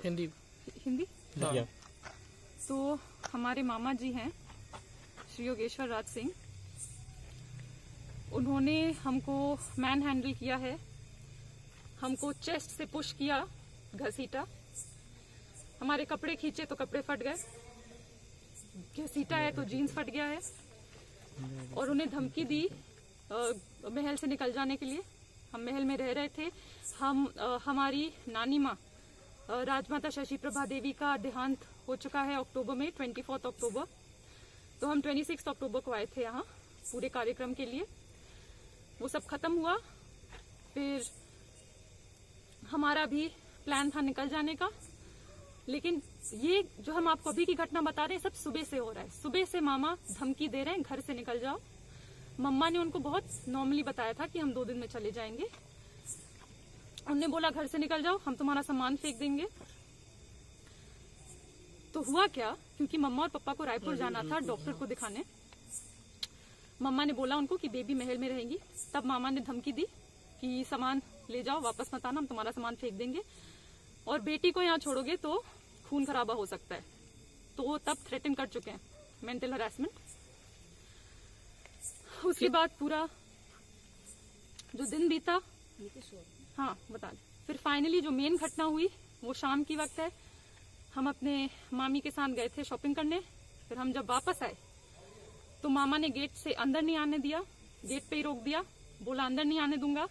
हिंदी हिंदी। हाँ। तो हमारे मामा जी हैं श्री योगेश्वर राज सिंह, उन्होंने हमको मैन हैंडल किया है, हमको चेस्ट से पुश किया, घसीटा, हमारे कपड़े खींचे तो कपड़े फट गए, घसीटा है तो जीन्स फट गया है, और उन्हें धमकी दी महल से निकल जाने के लिए। हम महल में रह रहे थे। हमारी नानी माँ राजमाता शशि प्रभा देवी का देहांत हो चुका है अक्टूबर में, 24 अक्टूबर। तो हम 26 अक्टूबर को आए थे यहाँ पूरे कार्यक्रम के लिए। वो सब खत्म हुआ, फिर हमारा भी प्लान था निकल जाने का। लेकिन ये जो हम आपको अभी की घटना बता रहे हैं, सब सुबह से हो रहा है। सुबह से मामा धमकी दे रहे हैं घर से निकल जाओ। मम्मा ने उनको बहुत नॉर्मली बताया था कि हम 2 दिन में चले जाएंगे। उन्होंने बोला घर से निकल जाओ, हम तुम्हारा सामान फेंक देंगे। तो हुआ क्या, क्योंकि मम्मा और पापा को रायपुर जाना था डॉक्टर को दिखाने। मम्मा ने बोला उनको कि बेबी महल में रहेंगी। तब मामा ने धमकी दी कि सामान ले जाओ, वापस मत आना, हम तुम्हारा सामान फेंक देंगे, और बेटी को यहाँ छोड़ोगे तो खून खराबा हो सकता है। तो वो तब थ्रेटन कर चुके हैं, मेंटल हरासमेंट। उसके बाद पूरा जो दिन बीता, हाँ बता दें। फिर फाइनली जो मेन घटना हुई वो शाम की वक्त है। हम अपने मामी के साथ गए थे शॉपिंग करने। फिर हम जब वापस आए तो मामा ने गेट से अंदर नहीं आने दिया, गेट पे ही रोक दिया, बोला अंदर नहीं आने दूंगा,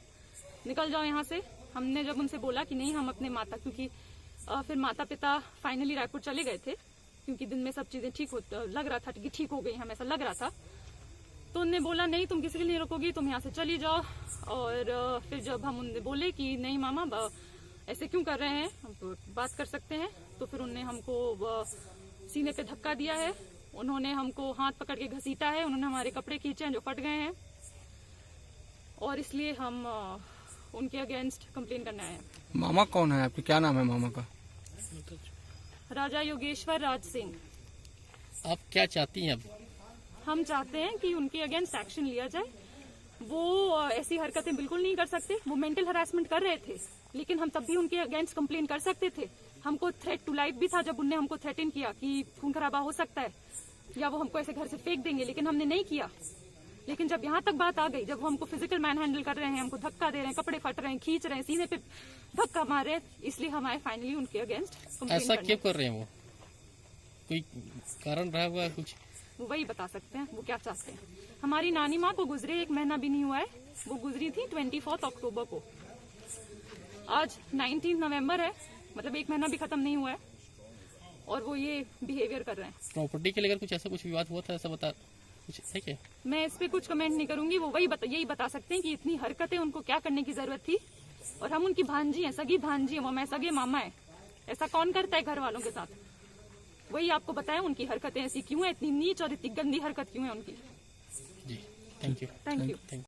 निकल जाओ यहाँ से। हमने जब उनसे बोला कि नहीं, हम अपने माता, क्योंकि फिर माता पिता फाइनली रायपुर चले गए थे, क्योंकि दिन में सब चीजें ठीक लग रहा था कि ठीक हो गई, हमें ऐसा लग रहा था। तो उनने बोला नहीं, तुम किसी के लिए नहीं रुकोगी, तुम यहाँ से चली जाओ। और फिर जब हम उनने बोले कि नहीं मामा ऐसे क्यों कर रहे हैं, हम तो बात कर सकते हैं, तो फिर उनने हमको सीने पे धक्का दिया है, उन्होंने हमको हाथ पकड़ के घसीटा है, उन्होंने हमारे कपड़े खींचे हैं जो फट गए हैं, और इसलिए हम उनके अगेंस्ट कंप्लेन करने आए हैं। मामा कौन है आपके, क्या नाम है मामा का? राजा योगेश्वर राज सिंह। आप क्या चाहती हैं अब? हम चाहते हैं कि उनके अगेंस्ट एक्शन लिया जाए। वो ऐसी हरकतें बिल्कुल नहीं कर सकते। वो मेंटल हरासमेंट कर रहे थे, लेकिन हम तब भी उनके अगेंस्ट कंप्लेन कर सकते थे। हमको थ्रेट टू लाइफ भी था जब उनने हमको थ्रेटन किया कि खून खराबा हो सकता है या वो हमको ऐसे घर से फेंक देंगे, लेकिन हमने नहीं किया। लेकिन जब यहाँ तक बात आ गई, जब वो हमको फिजिकल मैन हैंडल कर रहे हैं, हमको धक्का दे रहे हैं, कपड़े फट रहे हैं, खींच रहे हैं, सीने पे धक्का मार रहे हैं, इसलिए हम आए फाइनली उनके अगेंस्ट। ऐसा क्यों कर रहे हैं? वो कोई कारण रहा हुआ कुछ? वो वही बता सकते हैं वो क्या चाहते हैं। हमारी नानी माँ को गुजरे 1 महीना भी नहीं हुआ है। वो गुजरी थी 24 अक्टूबर को। आज 19 नवंबर है, मतलब 1 महीना भी खत्म नहीं हुआ है, और वो ये बिहेवियर कर रहे हैं। प्रॉपर्टी के लेकर कुछ ऐसा कुछ विवाद हुआ था, ऐसा बता कुछ है क्या? मैं इस पे कुछ कमेंट नहीं करूंगी। वो यही बता सकते हैं कि इतनी हरकतें उनको क्या करने की जरूरत थी, और हम उनकी भांजी हैं, सगी भांजी है, वो मैं सगे मामा है। ऐसा कौन करता है घर वालों के साथ? वही आपको बताया उनकी हरकतें ऐसी क्यों है, इतनी नीच और इतनी गंदी हरकत क्यों है उनकी। जी, थैंक यू। Thank you.